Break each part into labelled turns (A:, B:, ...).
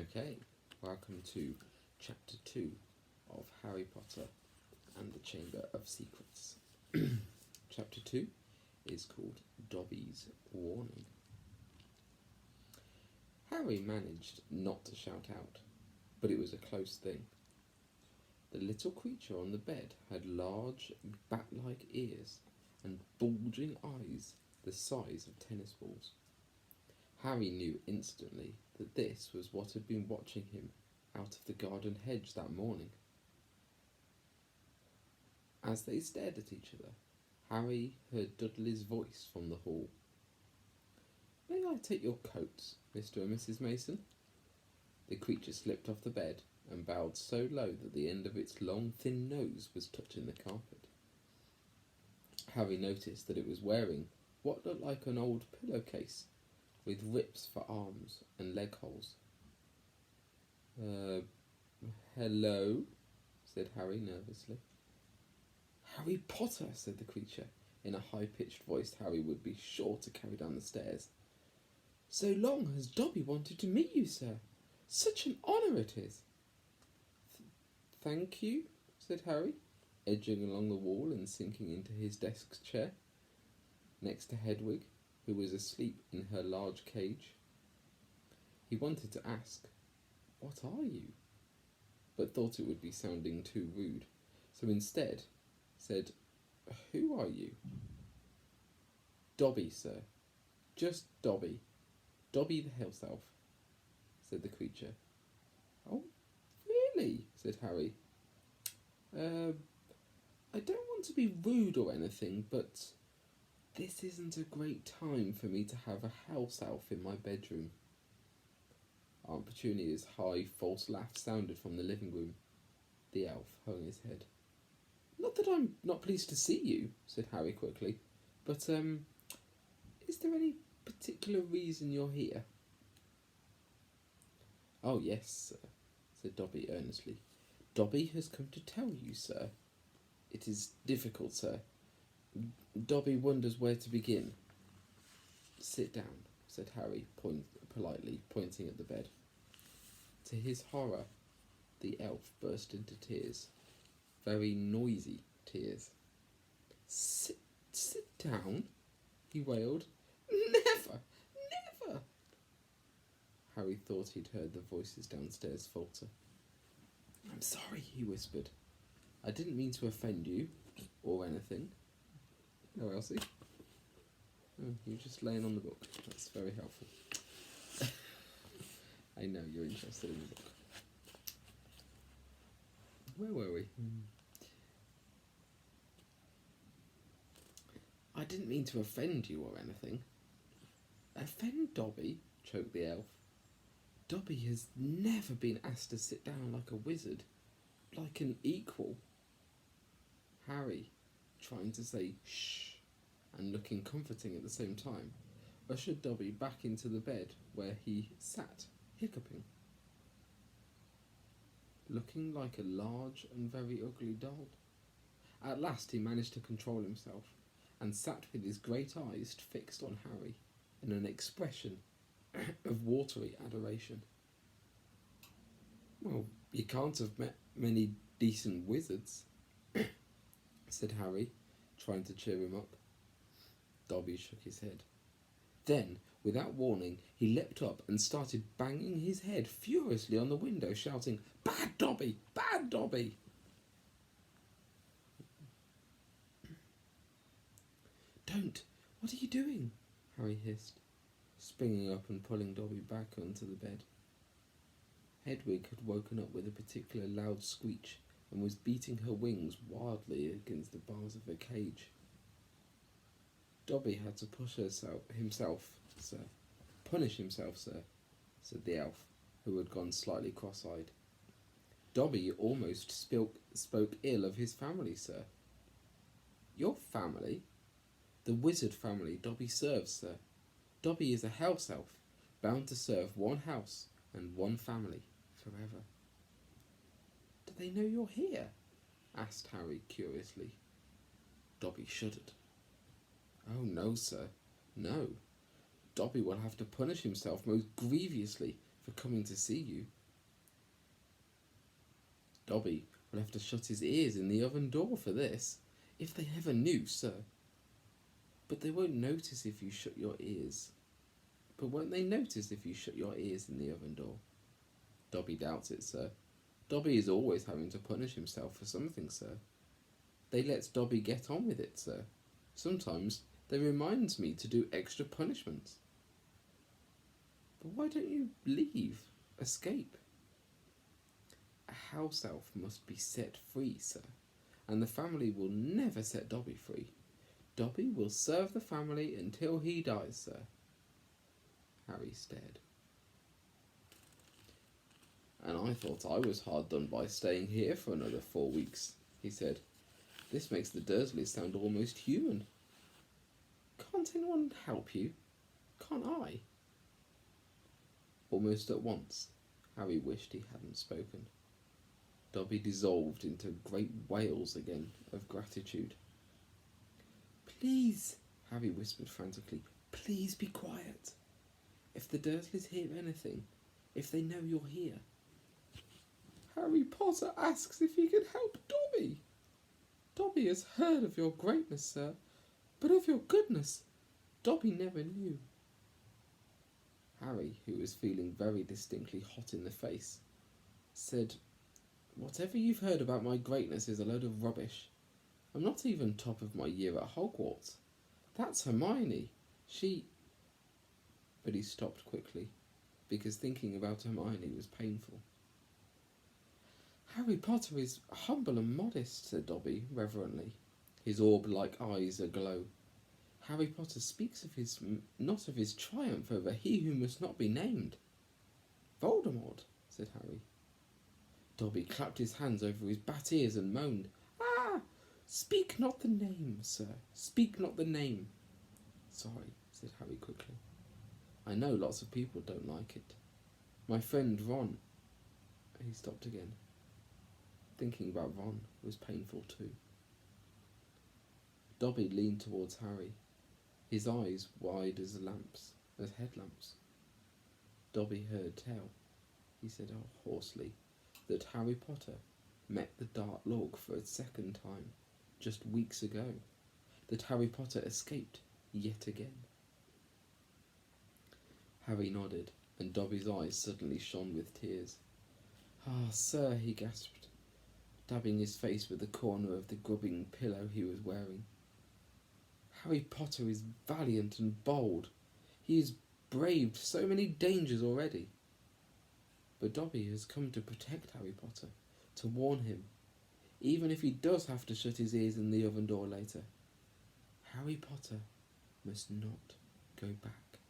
A: Okay, welcome to Chapter 2 of Harry Potter and the Chamber of Secrets. Chapter 2 is called Dobby's Warning. Harry managed not to shout out, but it was a close thing. The little creature on the bed had large, bat-like ears and bulging eyes the size of tennis balls. Harry knew instantly that this was what had been watching him out of the garden hedge that morning. As they stared at each other, Harry heard Dudley's voice from the hall. "May I take your coats, Mr. and Mrs. Mason?" The creature slipped off the bed and bowed so low that the end of its long, thin nose was touching the carpet. Harry noticed that it was wearing what looked like an old pillowcase with rips for arms and leg holes. Hello," said Harry nervously. "Harry Potter," said the creature, in a high-pitched voice Harry would be sure to carry down the stairs. "So long has Dobby wanted to meet you, sir. Such an honour it is." "Thank you," said Harry, edging along the wall and sinking into his desk chair, next to Hedwig, who was asleep in her large cage. He wanted to ask, "What are you?" but thought it would be sounding too rude, so instead said, "Who are you?" "Dobby, sir. Just Dobby. Dobby the house elf," said the creature. "Oh, really?" said Harry. I don't want to be rude or anything, but this isn't a great time for me to have a house elf in my bedroom." Aunt Petunia's high, false laugh sounded from the living room. The elf hung his head. "Not that I'm not pleased to see you," said Harry quickly, "but, is there any particular reason you're here?" "Oh, yes, sir," said Dobby earnestly. "Dobby has come to tell you, sir. It is difficult, sir. Dobby wonders where to begin." "Sit down," said Harry, politely pointing at the bed. To his horror, the elf burst into tears. Very noisy tears. Sit down," he wailed. "Never, never!" Harry thought he'd heard the voices downstairs falter. "I'm sorry," he whispered. "I didn't mean to offend you, or anything." "No, Elsie?" "Oh, you're just laying on the book. That's very helpful." I know you're interested in the book. Where were we? "I didn't mean to offend you or anything." "Offend Dobby?" choked the elf. "Dobby has never been asked to sit down like a wizard, like an equal." Harry, trying to say shh and looking comforting at the same time, ushered Dobby back into the bed where he sat, hiccuping, looking like a large and very ugly doll. At last he managed to control himself, and sat with his great eyes fixed on Harry in an expression of watery adoration. "Well, you can't have met many decent wizards," said Harry, trying to cheer him up. Dobby shook his head. Then, without warning, he leapt up and started banging his head furiously on the window, shouting, "Bad Dobby! Bad Dobby!" "Don't! What are you doing?" Harry hissed, springing up and pulling Dobby back onto the bed. Hedwig had woken up with a particular loud screech and was beating her wings wildly against the bars of her cage. "Dobby had to punish himself, sir," said the elf, who had gone slightly cross-eyed. "Dobby almost spoke ill of his family, sir." "Your family?" "The wizard family Dobby serves, sir. Dobby is a house elf, bound to serve one house and one family forever." "Do they know you're here?" asked Harry curiously. Dobby shuddered. "Oh, no, sir, no. Dobby will have to punish himself most grievously for coming to see you. Dobby will have to shut his ears in the oven door for this, if they ever knew, sir. But they won't notice if you shut your ears. But won't they notice if you shut your ears in the oven door? Dobby doubts it, sir. Dobby is always having to punish himself for something, sir. They let Dobby get on with it, sir. Sometimes they reminds me to do extra punishments. But why don't you leave? Escape? A house elf must be set free, sir, and the family will never set Dobby free. Dobby will serve the family until he dies, sir. Harry stared. And I thought I was hard done by staying here for another 4 weeks, he said. This makes the Dursleys sound almost human. Can't anyone help you? Can't I? Almost at once, Harry wished he hadn't spoken. Dobby dissolved into great wails again of gratitude. Please, Harry whispered frantically, please be quiet. If the Dursleys hear anything, if they know you're here. Harry Potter asks if he can help Dobby. Dobby has heard of your greatness, sir, but of your goodness, Dobby never knew. Harry, who was feeling very distinctly hot in the face, said, Whatever you've heard about my greatness is a load of rubbish. I'm not even top of my year at Hogwarts. That's Hermione. She... But he stopped quickly, because thinking about Hermione was painful. Harry Potter is humble and modest, said Dobby reverently, his orb-like eyes aglow. Harry Potter speaks of not of his triumph over he who must not be named. Voldemort, said Harry. Dobby clapped his hands over his bat ears and moaned, Ah! Speak not the name, sir. Speak not the name. Sorry, said Harry quickly. I know lots of people don't like it. My friend Ron... He stopped again. Thinking about Ron was painful too. Dobby leaned towards Harry, his eyes wide as headlamps. Dobby heard tell, he said hoarsely, that Harry Potter met the Dark Lord for a second time, just weeks ago, that Harry Potter escaped yet again. Harry nodded, and Dobby's eyes suddenly shone with tears. Ah, sir, he gasped, dabbing his face with the corner of the grubbing pillow he was wearing. Harry Potter is valiant and bold. He has braved so many dangers already. But Dobby has come to protect Harry Potter, to warn him, even if he does have to shut his ears in the oven door later. Harry Potter must not go back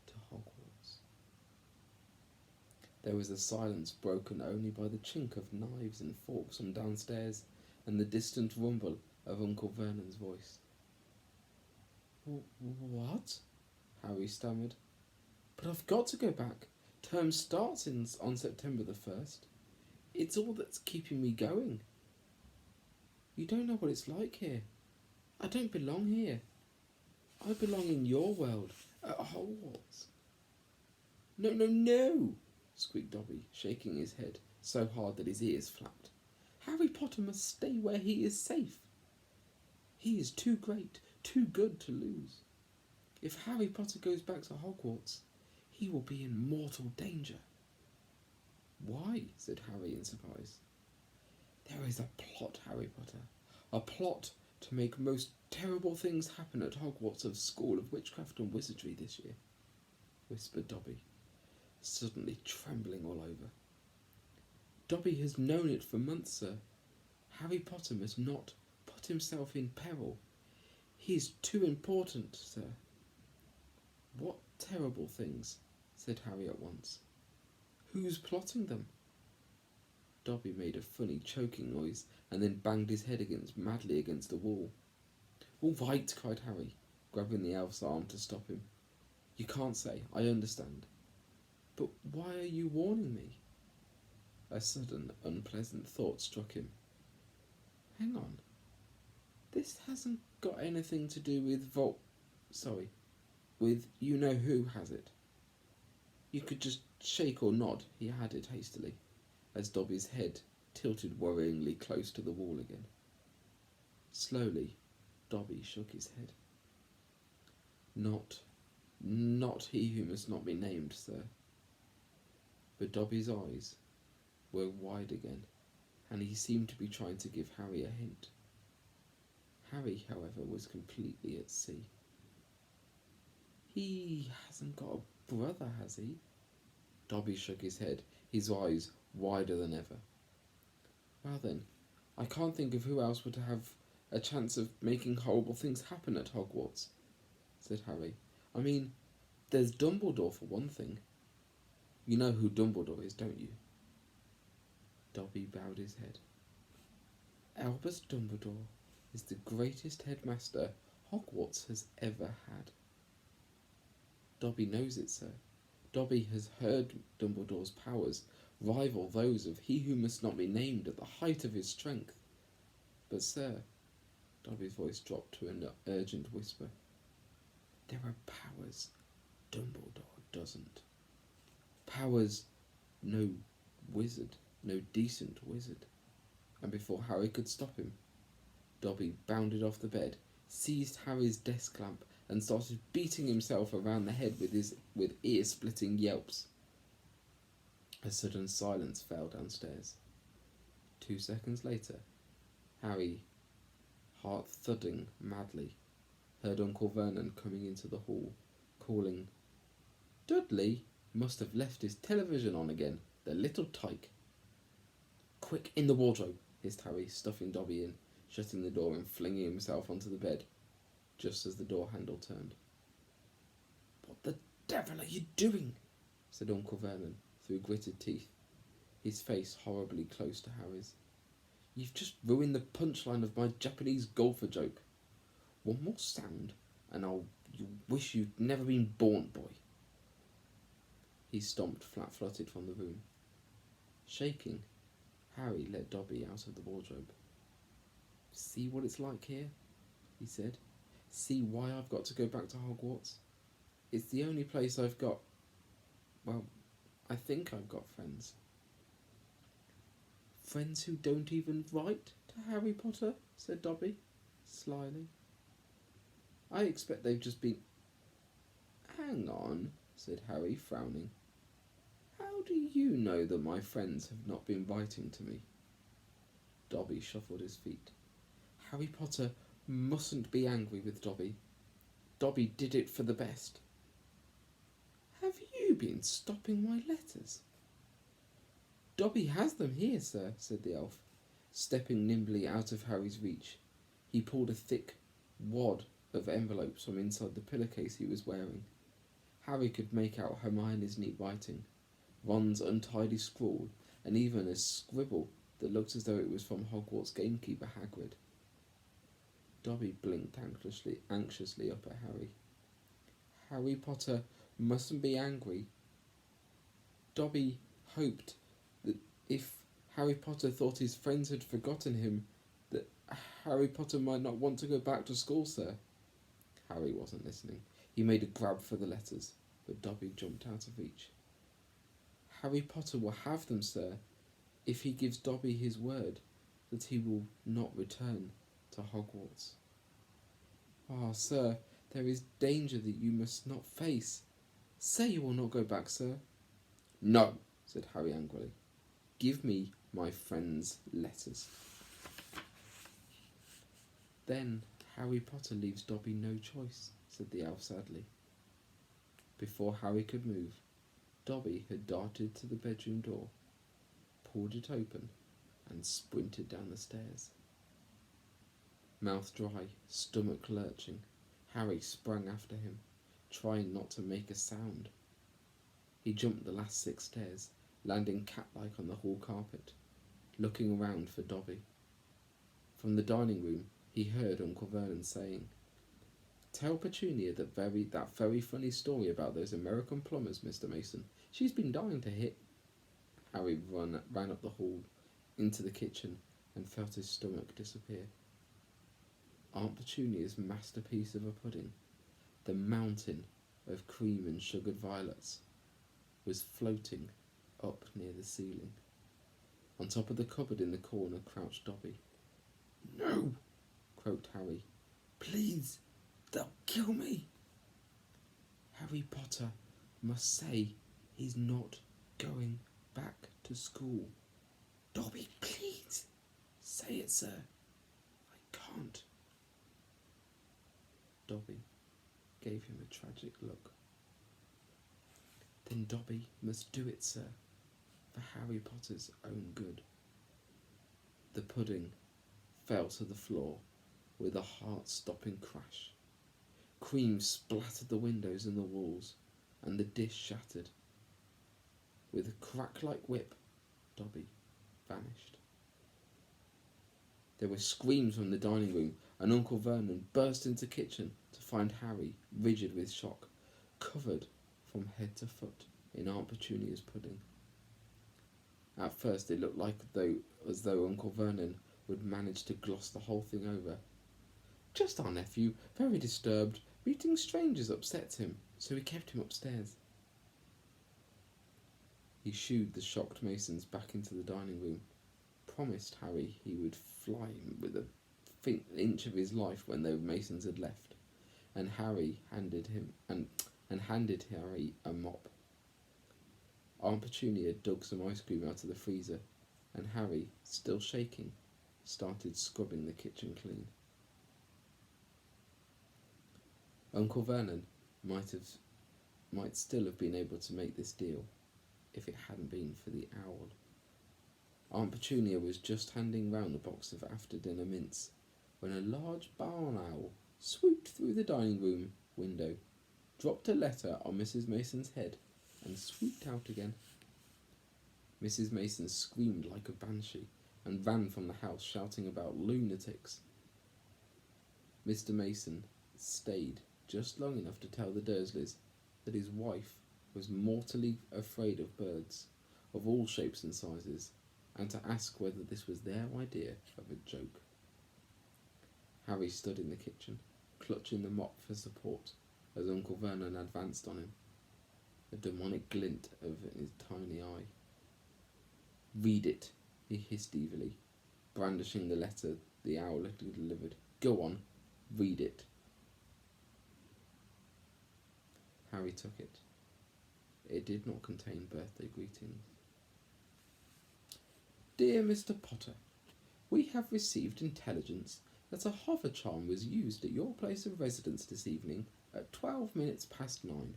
A: to Hogwarts. There was a silence broken only by the chink of knives and forks from downstairs and the distant rumble of Uncle Vernon's voice. What? Harry stammered. But I've got to go back. Term starts on September the 1st. It's all that's keeping me going. You don't know what it's like here. I don't belong here. I belong in your world, at Hogwarts. No, squeaked Dobby, shaking his head so hard that his ears flapped. Harry Potter must stay where he is safe. He is too great, too good to lose. If Harry Potter goes back to Hogwarts, he will be in mortal danger. Why? Said Harry in surprise. There is a plot, Harry Potter. A plot to make most terrible things happen at Hogwarts' School of Witchcraft and Wizardry this year, whispered Dobby, suddenly trembling all over. Dobby has known it for months, sir. Harry Potter must not put himself in peril. He is too important, sir. What terrible things? Said Harry at once. Who's plotting them? Dobby made a funny choking noise and then banged his head madly against the wall. All right, cried Harry, grabbing the elf's arm to stop him. You can't say, I understand. But why are you warning me? A sudden, unpleasant thought struck him. Hang on. This hasn't got anything to do with with you-know-who, has it? You could just shake or nod, he added hastily, as Dobby's head tilted worryingly close to the wall again. Slowly, Dobby shook his head. Not he who must not be named, sir. But Dobby's eyes were wide again, and he seemed to be trying to give Harry a hint. Harry, however, was completely at sea. He hasn't got a brother, has he? Dobby shook his head, his eyes wider than ever. Well then, I can't think of who else would have a chance of making horrible things happen at Hogwarts, said Harry. I mean, there's Dumbledore for one thing. You know who Dumbledore is, don't you? Dobby bowed his head. Albus Dumbledore is the greatest headmaster Hogwarts has ever had. Dobby knows it, sir. Dobby has heard Dumbledore's powers rival those of he who must not be named at the height of his strength. But, sir, Dobby's voice dropped to an urgent whisper, there are powers Dumbledore doesn't. Powers no wizard, no decent wizard. And before Harry could stop him, Dobby bounded off the bed, seized Harry's desk lamp, and started beating himself around the head with ear-splitting yelps. A sudden silence fell downstairs. 2 seconds later, Harry, heart thudding madly, heard Uncle Vernon coming into the hall, calling, Dudley must have left his television on again, the little tyke. Quick, in the wardrobe, hissed Harry, stuffing Dobby in, shutting the door and flinging himself onto the bed, just as the door handle turned. What the devil are you doing? Said Uncle Vernon, through gritted teeth, his face horribly close to Harry's. You've just ruined the punchline of my Japanese golfer joke. One more sound, and you'll wish you'd never been born, boy. He stomped flat-footed from the room. Shaking, Harry led Dobby out of the wardrobe. See what it's like here? He said. See why I've got to go back to Hogwarts? It's the only place I've got... Well, I think I've got friends. Friends who don't even write to Harry Potter? Said Dobby, slyly. I expect they've just been... Hang on, said Harry, frowning. How do you know that my friends have not been writing to me? Dobby shuffled his feet. Harry Potter mustn't be angry with Dobby. Dobby did it for the best. Have you been stopping my letters? Dobby has them here, sir, said the elf, stepping nimbly out of Harry's reach. He pulled a thick wad of envelopes from inside the pillowcase he was wearing. Harry could make out Hermione's neat writing, Ron's untidy scrawl, and even a scribble that looked as though it was from Hogwarts gamekeeper Hagrid. Dobby blinked anxiously up at Harry. Harry Potter mustn't be angry. Dobby hoped that if Harry Potter thought his friends had forgotten him, that Harry Potter might not want to go back to school, sir. Harry wasn't listening. He made a grab for the letters, but Dobby jumped out of reach. Harry Potter will have them, sir, if he gives Dobby his word that he will not return to Hogwarts. Ah, sir, there is danger that you must not face. Say you will not go back, sir. No, said Harry angrily. Give me my friend's letters. Then Harry Potter leaves Dobby no choice, said the elf sadly. Before Harry could move, Dobby had darted to the bedroom door, pulled it open, and sprinted down the stairs. Mouth dry, stomach lurching, Harry sprang after him, trying not to make a sound. He jumped the last 6 stairs, landing cat-like on the hall carpet, looking around for Dobby. From the dining room, he heard Uncle Vernon saying, Tell Petunia that very funny story about those American plumbers, Mr. Mason. She's been dying to hit. Harry ran up the hall, into the kitchen, and felt his stomach disappear. Aunt Petunia's masterpiece of a pudding, the mountain of cream and sugared violets, was floating up near the ceiling. On top of the cupboard in the corner crouched Dobby. "No!" croaked Harry. "Please, they'll kill me." "Harry Potter must say he's not going back to school." "Dobby, please, say it, sir." "I can't." Dobby gave him a tragic look. "Then Dobby must do it, sir, for Harry Potter's own good." The pudding fell to the floor with a heart-stopping crash. Cream splattered the windows and the walls, and the dish shattered. With a crack like whip, Dobby vanished. There were screams from the dining room, and Uncle Vernon burst into the kitchen to find Harry, rigid with shock, covered from head to foot in Aunt Petunia's pudding. At first it looked as though Uncle Vernon would manage to gloss the whole thing over. "Just our nephew, very disturbed. Meeting strangers upsets him, so we kept him upstairs." He shooed the shocked Masons back into the dining room, promised Harry he would fly him with an inch of his life when the Masons had left, and handed Harry a mop. Aunt Petunia dug some ice cream out of the freezer, and Harry, still shaking, started scrubbing the kitchen clean. Uncle Vernon might still have been able to make this deal if it hadn't been for the owl. Aunt Petunia was just handing round a box of after-dinner mints when a large barn owl swooped through the dining room window, dropped a letter on Mrs. Mason's head, and swooped out again. Mrs. Mason screamed like a banshee and ran from the house shouting about lunatics. Mr. Mason stayed just long enough to tell the Dursleys that his wife was mortally afraid of birds of all shapes and sizes, and to ask whether this was their idea of a joke. Harry stood in the kitchen, clutching the mop for support as Uncle Vernon advanced on him, a demonic glint of his tiny eye. "Read it," he hissed evilly, brandishing the letter the owl had delivered. "Go on, read it." Harry took it. It did not contain birthday greetings. "Dear Mr. Potter, we have received intelligence that a hover charm was used at your place of residence this evening at 12 minutes past 9.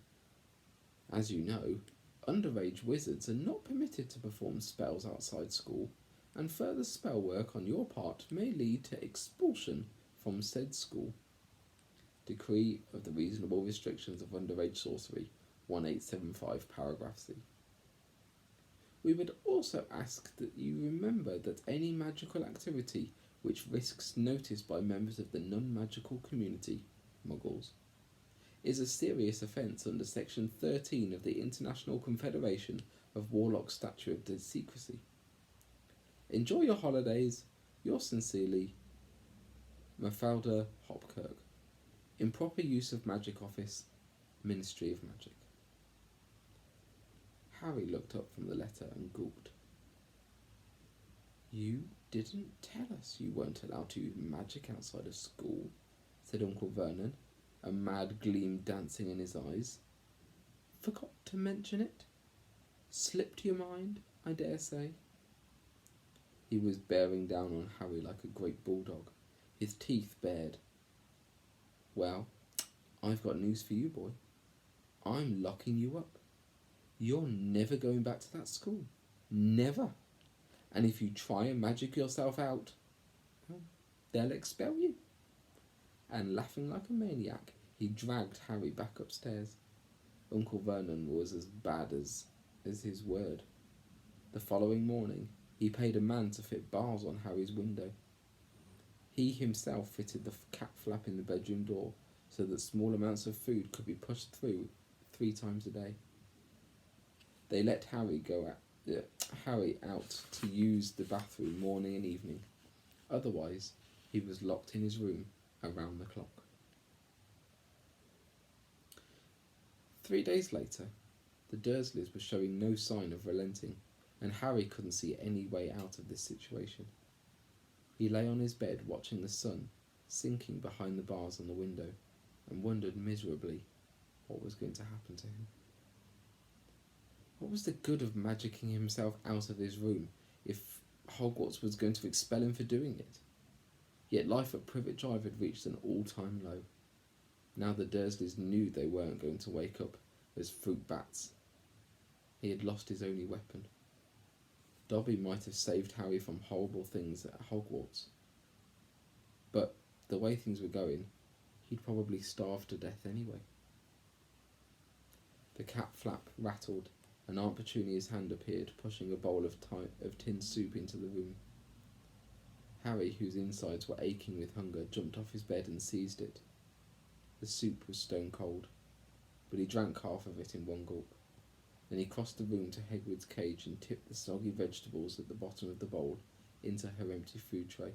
A: As you know, underage wizards are not permitted to perform spells outside school, and further spell work on your part may lead to expulsion from said school. Decree of the Reasonable Restrictions of Underage Sorcery, 1875, paragraph C. We would also ask that you remember that any magical activity which risks notice by members of the non-magical community, Muggles, is a serious offence under Section 13 of the International Confederation of Warlocks Statute of Secrecy. Enjoy your holidays. Yours sincerely, Mafalda Hopkirk. Improper use of magic office, Ministry of Magic." Harry looked up from the letter and gulped. "You didn't tell us you weren't allowed to use magic outside of school," said Uncle Vernon, a mad gleam dancing in his eyes. "Forgot to mention it? Slipped your mind, I dare say." He was bearing down on Harry like a great bulldog, his teeth bared. "Well, I've got news for you, boy. I'm locking you up. You're never going back to that school. Never. And if you try and magic yourself out, well, they'll expel you." And laughing like a maniac, he dragged Harry back upstairs. Uncle Vernon was as bad as his word. The following morning, he paid a man to fit bars on Harry's window. He himself fitted the cat flap in the bedroom door so that small amounts of food could be pushed through 3 times a day. They let Harry out to use the bathroom morning and evening. Otherwise, he was locked in his room around the clock. 3 days later, The Dursleys were showing no sign of relenting, and Harry couldn't see any way out of this situation. He lay on his bed watching the sun sinking behind the bars on the window, and wondered miserably what was going to happen to him. What was the good of magicking himself out of his room if Hogwarts was going to expel him for doing it? Yet life at Privet Drive had reached an all-time low. Now the Dursleys knew they weren't going to wake up as fruit bats. He had lost his only weapon. Dobby might have saved Harry from horrible things at Hogwarts, but the way things were going, he'd probably starve to death anyway. The cat flap rattled, and Aunt Petunia's hand appeared, pushing a bowl of tinned soup into the room. Harry, whose insides were aching with hunger, jumped off his bed and seized it. The soup was stone cold, but he drank half of it in one gulp. Then he crossed the room to Hagrid's cage and tipped the soggy vegetables at the bottom of the bowl into her empty food tray.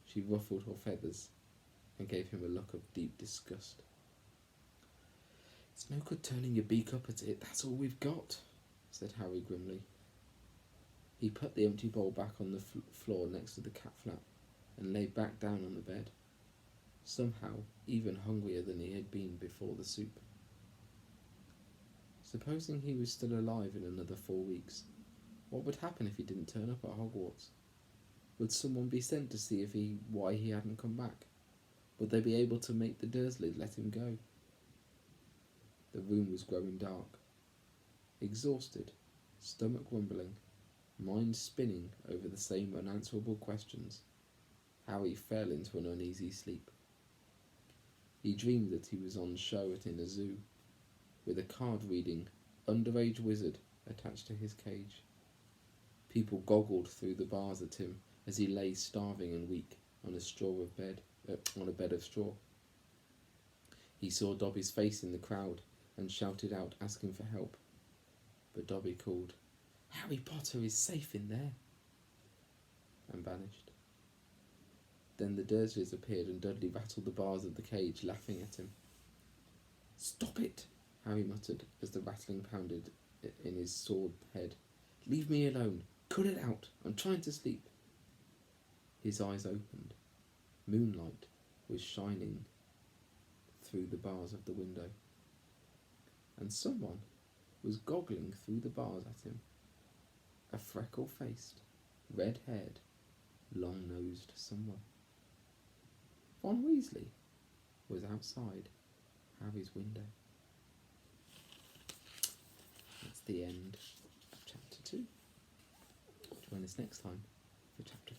A: She ruffled her feathers and gave him a look of deep disgust. "It's no good turning your beak up at it, that's all we've got," said Harry grimly. He put the empty bowl back on the floor next to the cat flap and lay back down on the bed, somehow even hungrier than he had been before the soup. Supposing he was still alive in another 4 weeks, what would happen if he didn't turn up at Hogwarts? Would someone be sent to see why he hadn't come back? Would they be able to make the Dursleys let him go? The room was growing dark. Exhausted, stomach rumbling, mind spinning over the same unanswerable questions, Harry fell into an uneasy sleep. He dreamed that he was on show in a zoo, with a card reading "Underage Wizard" attached to his cage. People goggled through the bars at him as he lay starving and weak on a bed of straw. He saw Dobby's face in the crowd and shouted out, asking for help. But Dobby called, "Harry Potter is safe in there," and vanished. Then the Dursleys appeared and Dudley rattled the bars of the cage, laughing at him. "Stop it," Harry muttered as the rattling pounded in his sore head. "Leave me alone. Cut it out. I'm trying to sleep." His eyes opened. Moonlight was shining through the bars of the window, and someone was goggling through the bars at him. A freckle-faced, red-haired, long-nosed someone. Ron Weasley was outside Harry's window. That's the end of chapter 2. Join us next time for chapter